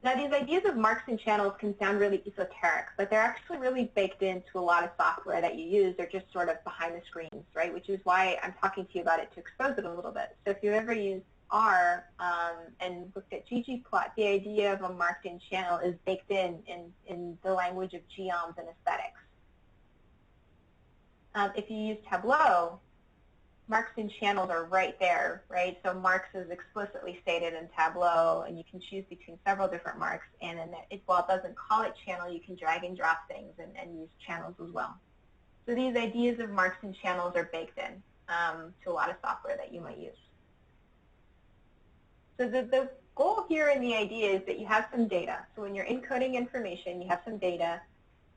Now, these ideas of marks and channels can sound really esoteric, but they're actually really baked into a lot of software that you use. They're just sort of behind the screens, right? Which is why I'm talking to you about it, to expose it a little bit. So if you ever use R and looked at ggplot, the idea of a marked-in channel is baked in the language of geoms and aesthetics. If you use Tableau, marks and channels are right there, right? So marks is explicitly stated in Tableau, and you can choose between several different marks. And then while it doesn't call it channel, you can drag and drop things and use channels as well. So these ideas of marks and channels are baked in to a lot of software that you might use. So the goal here in the idea is that you have some data. So when you're encoding information, you have some data.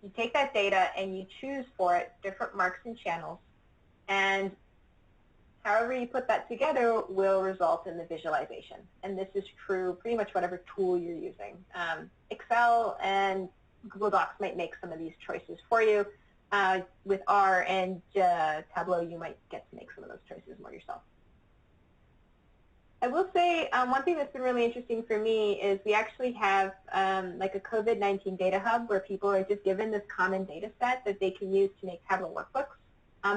You take that data and you choose for it different marks and channels. And however you put that together will result in the visualization. And this is true pretty much whatever tool you're using. Excel and Google Docs might make some of these choices for you. With R and Tableau, you might get to make some of those choices more yourself. I will say one thing that's been really interesting for me is we actually have like a COVID-19 data hub where people are just given this common data set that they can use to make Tableau workbooks.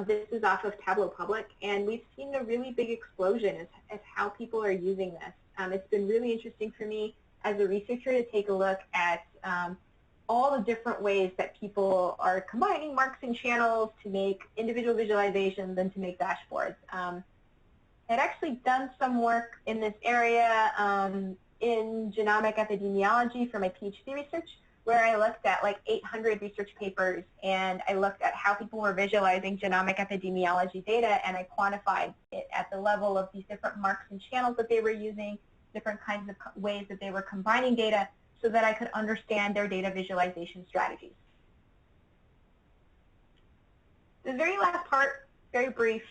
This is off of Tableau Public, and we've seen a really big explosion as how people are using this. It's been really interesting for me as a researcher to take a look at all the different ways that people are combining marks and channels to make individual visualizations and to make dashboards. I'd actually done some work in this area in genomic epidemiology for my PhD research, where I looked at like 800 research papers, and I looked at how people were visualizing genomic epidemiology data, and I quantified it at the level of these different marks and channels that they were using, different kinds of ways that they were combining data, so that I could understand their data visualization strategies. The very last part, very brief,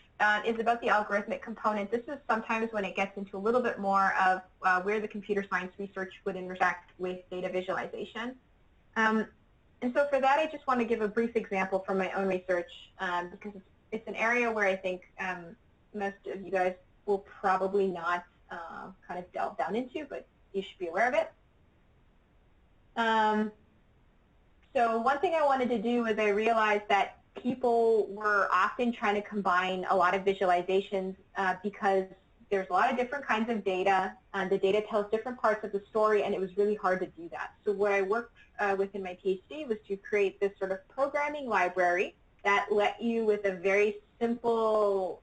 is about the algorithmic component. This is sometimes when it gets into a little bit more of where the computer science research would intersect with data visualization. And so for that, I just want to give a brief example from my own research because it's an area where I think most of you guys will probably not kind of delve down into, but you should be aware of it. So one thing I wanted to do was I realized that people were often trying to combine a lot of visualizations because there's a lot of different kinds of data. The data tells different parts of the story, and it was really hard to do that. So what I worked with in my PhD was to create this sort of programming library that let you, with a very simple,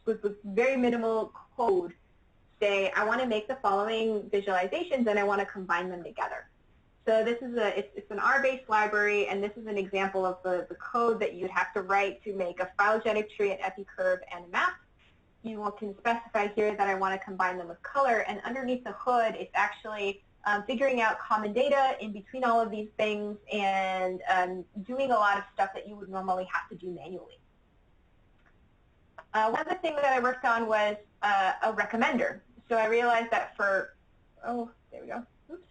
with very minimal code, say, I want to make the following visualizations, and I want to combine them together. So this is it's an R-based library, and this is an example of the code that you'd have to write to make a phylogenetic tree, an epicurve, and a map. You can specify here that I want to combine them with color, and underneath the hood, it's actually figuring out common data in between all of these things and doing a lot of stuff that you would normally have to do manually. One of the things that I worked on was a recommender. So I realized that for, oh, there we go. Oops.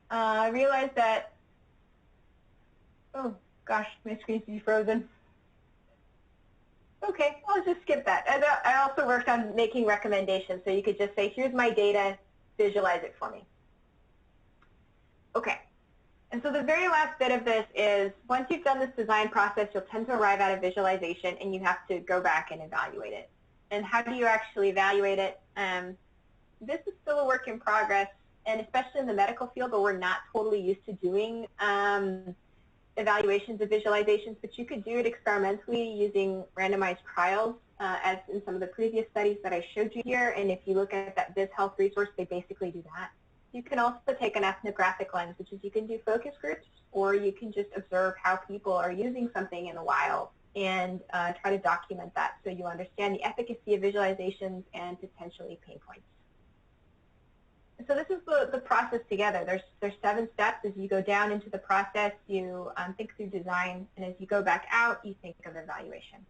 I realized that, oh gosh, my screen's frozen. Okay, I'll just skip that. And I also worked on making recommendations, so you could just say, here's my data, visualize it for me. Okay, and so the very last bit of this is, once you've done this design process, you'll tend to arrive at a visualization, and you have to go back and evaluate it. And how do you actually evaluate it? This is still a work in progress, and especially in the medical field, where we're not totally used to doing evaluations of visualizations, but you could do it experimentally using randomized trials, as in some of the previous studies that I showed you here. And if you look at that VisHealth resource, they basically do that. You can also take an ethnographic lens, which is you can do focus groups, or you can just observe how people are using something in the wild and try to document that so you understand the efficacy of visualizations and potentially pain points. So this is the process together. There's 7 steps. As you go down into the process, you think through design, and as you go back out, you think of evaluation.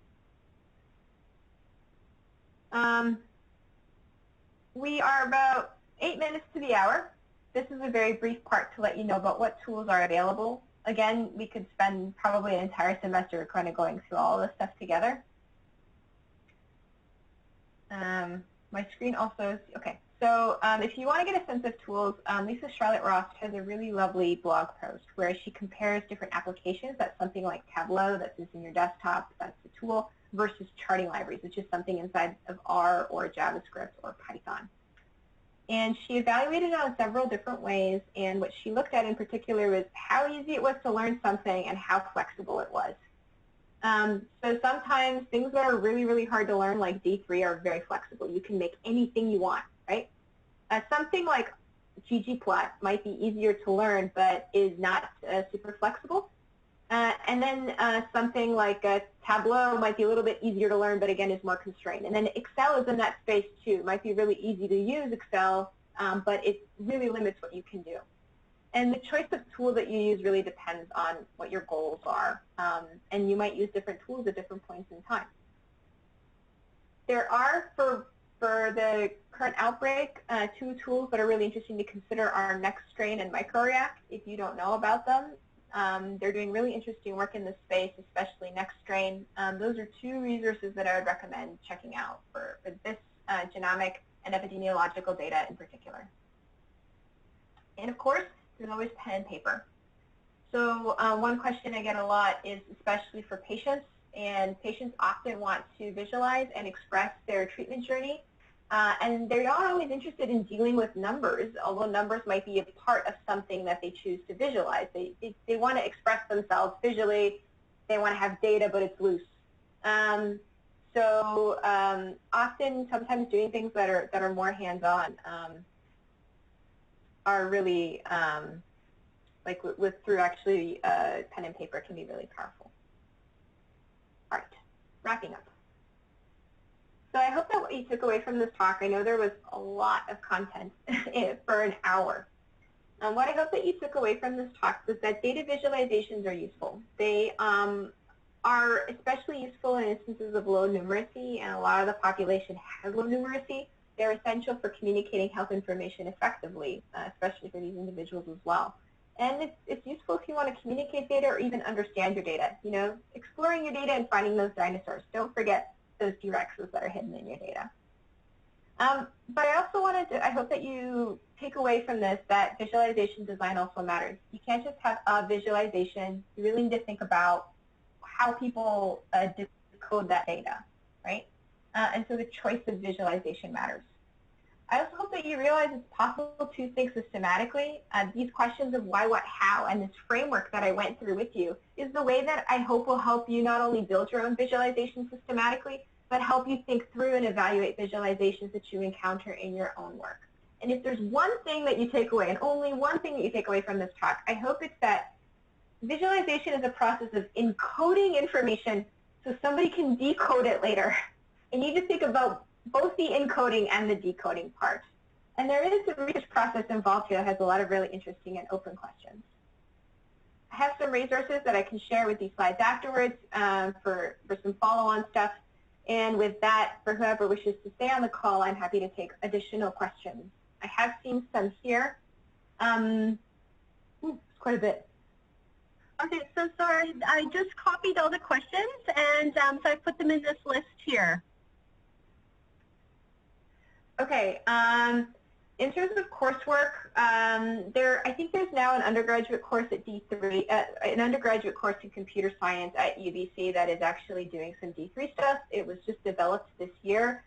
We are about 8 minutes to the hour. This is a very brief part to let you know about what tools are available. Again, we could spend probably an entire semester kind of going through all this stuff together. My screen also is, okay. So if you want to get a sense of tools, Lisa Charlotte Ross has a really lovely blog post where she compares different applications. That's something like Tableau, that's in your desktop, that's a tool, versus charting libraries, which is something inside of R or JavaScript or Python. And she evaluated it on several different ways, and what she looked at in particular was how easy it was to learn something and how flexible it was. So sometimes things that are really, really hard to learn, like D3, are very flexible. You can make anything you want, right? Something like ggplot might be easier to learn, but is not super flexible. And then something like Tableau might be a little bit easier to learn, but again is more constrained. And then Excel is in that space too. It might be really easy to use Excel, but it really limits what you can do. And the choice of tool that you use really depends on what your goals are. And you might use different tools at different points in time. There are, for the current outbreak, 2 tools that are really interesting to consider are NextStrain and MicroReact. If you don't know about them, they're doing really interesting work in this space, especially NextStrain. Those are 2 resources that I would recommend checking out for this genomic and epidemiological data in particular. And of course, there's always pen and paper. So one question I get a lot is especially for patients, and patients often want to visualize and express their treatment journey. And they're not always interested in dealing with numbers, although numbers might be a part of something that they choose to visualize. They want to express themselves visually. They want to have data, but it's loose. So often, sometimes doing things that are more hands-on are really, like through actually pen and paper, can be really powerful. All right, wrapping up. So I hope that what you took away from this talk, I know there was a lot of content for an hour. What I hope that you took away from this talk was that data visualizations are useful. They are especially useful in instances of low numeracy, and a lot of the population has low numeracy. They're essential for communicating health information effectively, especially for these individuals as well. And it's useful if you want to communicate data or even understand your data. You know, exploring your data and finding those dinosaurs. Don't forget those T-Rexes that are hidden in your data. But I also wanted to, I hope that you take away from this that visualization design also matters. You can't just have a visualization. You really need to think about how people decode that data, right? And so the choice of visualization matters. I also hope that you realize it's possible to think systematically. These questions of why, what, how, and this framework that I went through with you is the way that I hope will help you not only build your own visualization systematically, but help you think through and evaluate visualizations that you encounter in your own work. And if there's one thing that you take away, and only one thing that you take away from this talk, I hope it's that visualization is a process of encoding information so somebody can decode it later. And you just think about both the encoding and the decoding part. And there is a research process involved here that has a lot of really interesting and open questions. I have some resources that I can share with these slides afterwards for some follow-on stuff. And with that, for whoever wishes to stay on the call, I'm happy to take additional questions. I have seen some here. It's quite a bit. Okay, so sorry, I just copied all the questions, and so I put them in this list here. Okay, in terms of coursework, I think there's now an undergraduate course at D3, an undergraduate course in computer science at UBC that is actually doing some D3 stuff. It was just developed this year.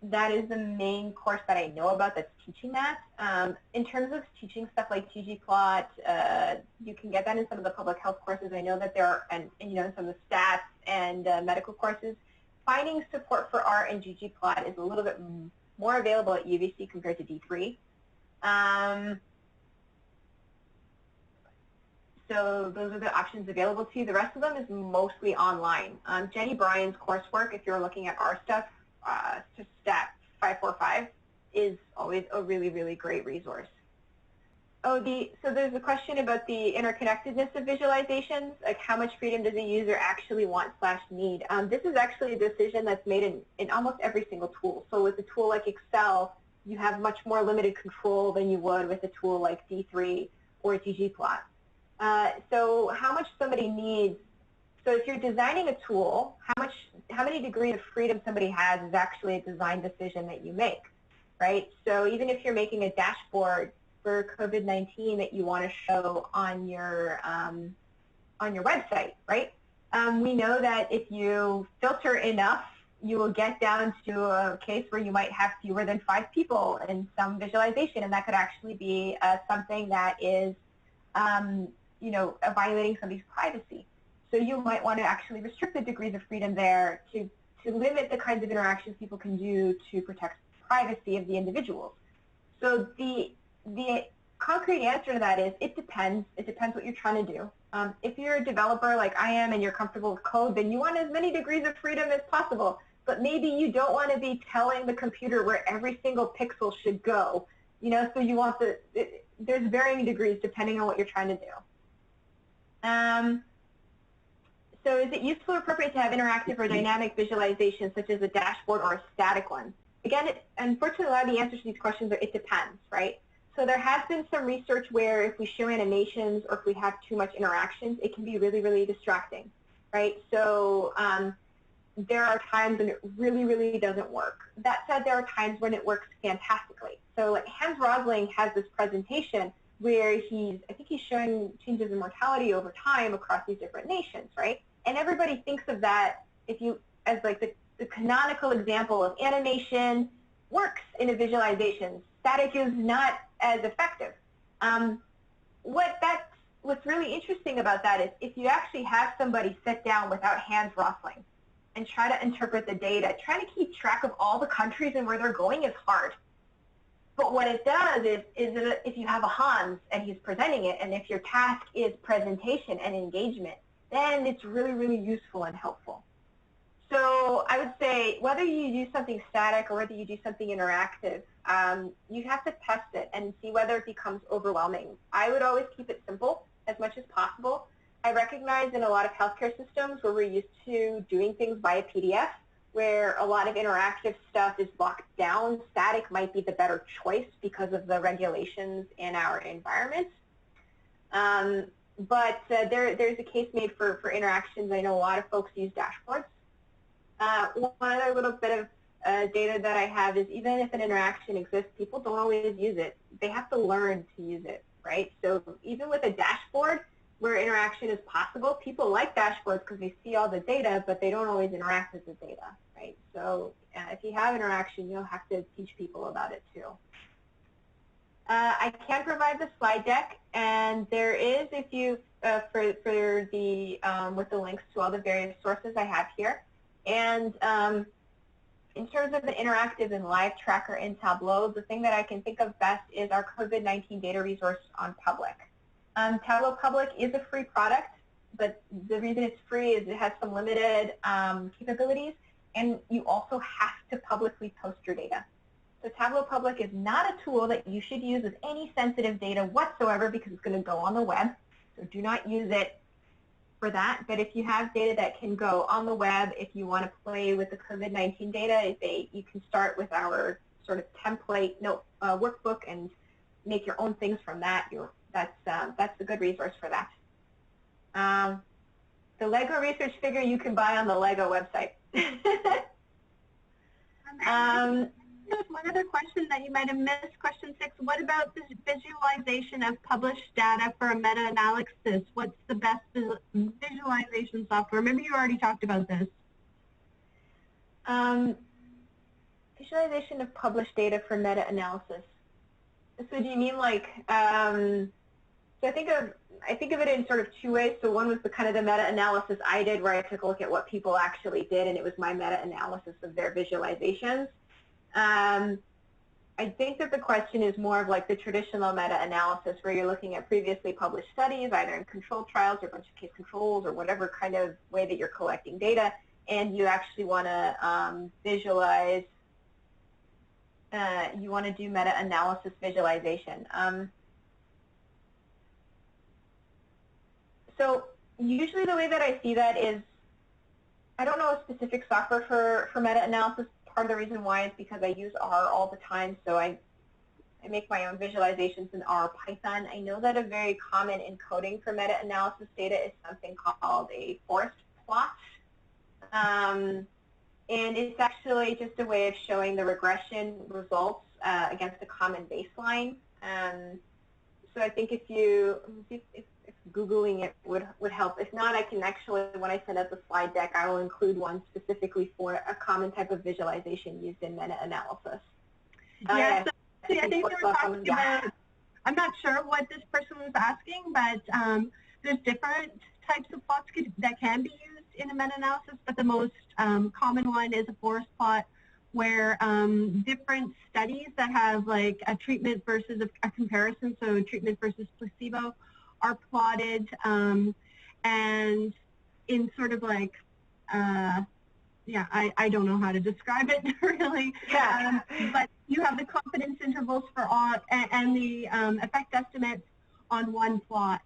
that is the main course that I know about that's teaching that. In terms of teaching stuff like ggplot, you can get that in some of the public health courses. I know that there are, and you know, in some of the stats and medical courses. Finding support for R and ggplot is a little bit more available at UVC compared to D3. So those are the options available to you. The rest of them is mostly online. Jenny Bryan's coursework, if you're looking at R stuff, to Stat 545, is always a really, really great resource. So there's a question about the interconnectedness of visualizations, like how much freedom does a user actually want/need. This is actually a decision that's made in almost every single tool. So with a tool like Excel, you have much more limited control than you would with a tool like D3 or ggplot. So how much somebody needs, so if you're designing a tool, how many degrees of freedom somebody has is actually a design decision that you make, right? So even if you're making a dashboard for COVID-19 that you want to show on your website, right? We know that if you filter enough, you will get down to a case where you might have fewer than 5 people in some visualization, and that could actually be something that is you know, violating somebody's privacy. So you might want to actually restrict the degrees of freedom there to limit the kinds of interactions people can do to protect privacy of the individuals. So the concrete answer to that is it depends. It depends what you're trying to do. If you're a developer like I am and you're comfortable with code, then you want as many degrees of freedom as possible. But maybe you don't want to be telling the computer where every single pixel should go. You know, so you want there's varying degrees depending on what you're trying to do. So is it useful or appropriate to have interactive or dynamic visualization such as a dashboard or a static one? Again, unfortunately, a lot of the answers to these questions are it depends, right? So there has been some research where if we show animations or if we have too much interactions, it can be really, really distracting, right? So there are times when it really, really doesn't work. That said, there are times when it works fantastically. So like Hans Rosling has this presentation where I think he's showing changes in mortality over time across these different nations, right? And everybody thinks of that as like the canonical example of animation works in a visualization. Static is not as effective. What's really interesting about that is if you actually have somebody sit down without Hans Rosling and try to interpret the data, trying to keep track of all the countries and where they're going is hard. But what it does is if you have a Hans and he's presenting it, and if your task is presentation and engagement, then it's really, really useful and helpful. So I would say whether you do something static or whether you do something interactive, you have to test it and see whether it becomes overwhelming. I would always keep it simple as much as possible. I recognize in a lot of healthcare systems where we're used to doing things via PDF, where a lot of interactive stuff is locked down, static might be the better choice because of the regulations in our environment. But there's a case made for interactions. I know a lot of folks use dashboards. One other little bit of data that I have is even if an interaction exists, people don't always use it. They have to learn to use it, right? So even with a dashboard where interaction is possible, people like dashboards because they see all the data, but they don't always interact with the data, right? So if you have interaction, you'll have to teach people about it too. I can provide the slide deck, and there is, if you with the links to all the various sources I have here. And in terms of the interactive and live tracker in Tableau, the thing that I can think of best is our COVID-19 data resource on Public. Tableau Public is a free product, but the reason it's free is it has some limited capabilities, and you also have to publicly post your data. So Tableau Public is not a tool that you should use with any sensitive data whatsoever because it's going to go on the web. So do not use it for that. But if you have data that can go on the web, if you want to play with the COVID-19 data, you can start with our sort of template workbook and make your own things from that. That's a good resource for that. The Lego research figure you can buy on the Lego website. There's one other question that you might have missed, question 6. What about the visualization of published data for a meta-analysis? What's the best visualization software? Maybe you already talked about this. Visualization of published data for meta-analysis. So do you mean like, so I think of it in sort of two ways. So one was the kind of the meta-analysis I did where I took a look at what people actually did, and it was my meta-analysis of their visualizations. I think that the question is more of like the traditional meta-analysis where you're looking at previously published studies, either in controlled trials or a bunch of case controls or whatever kind of way that you're collecting data, and you actually want to visualize, you want to do meta-analysis visualization. So usually the way that I see that is, I don't know a specific software for meta-analysis. Part of the reason why is because I use R all the time, so I make my own visualizations in R Python. I know that a very common encoding for meta-analysis data is something called a forest plot. And it's actually just a way of showing the regression results against a common baseline. So I think if Googling it would help. If not, I can actually, when I send out the slide deck, I will include one specifically for a common type of visualization used in meta-analysis. Yeah, so I think they were talking about, I'm not sure what this person was asking, but there's different types of plots that can be used in a meta-analysis, but the most common one is a forest plot where different studies that have like a treatment versus a comparison, so treatment versus placebo, are plotted and in sort of like, yeah, I don't know how to describe it really, yeah. but you have the confidence intervals for all and the effect estimates on one plot.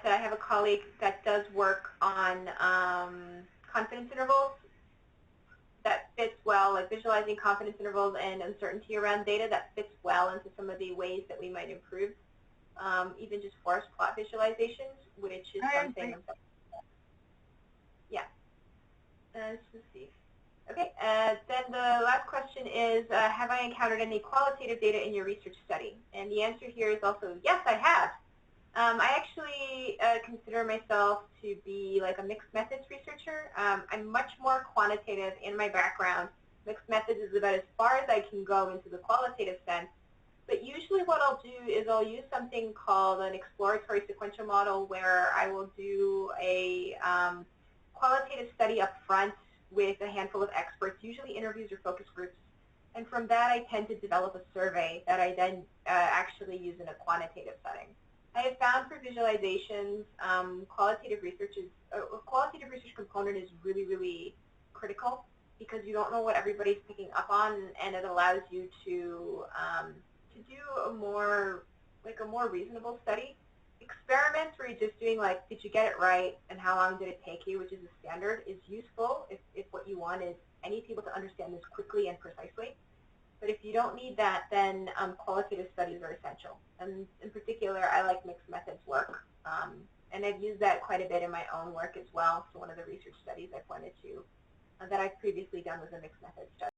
So I have a colleague that does work on confidence intervals that fits well, like visualizing confidence intervals and uncertainty around data that fits well into some of the ways that we might improve even just forest plot visualizations, which is something. Yeah. Let's see. Okay. Then the last question is, have I encountered any qualitative data in your research study? And the answer here is also yes, I have. I actually consider myself to be like a mixed methods researcher. I'm much more quantitative in my background. Mixed methods is about as far as I can go into the qualitative sense. But usually what I'll do is I'll use something called an exploratory sequential model where I will do a qualitative study up front with a handful of experts, usually interviews or focus groups. And from that I tend to develop a survey that I then actually use in a quantitative setting. I have found for visualizations, qualitative research component is really, really critical because you don't know what everybody's picking up on, and it allows you to do a more reasonable study. Experiments where you're just doing like, did you get it right and how long did it take you, which is a standard, is useful if what you want is I need people to understand this quickly and precisely. But if you don't need that, then qualitative studies are essential. And in particular, I like mixed methods work. And I've used that quite a bit in my own work as well. So one of the research studies I pointed to that I've previously done was a mixed methods study.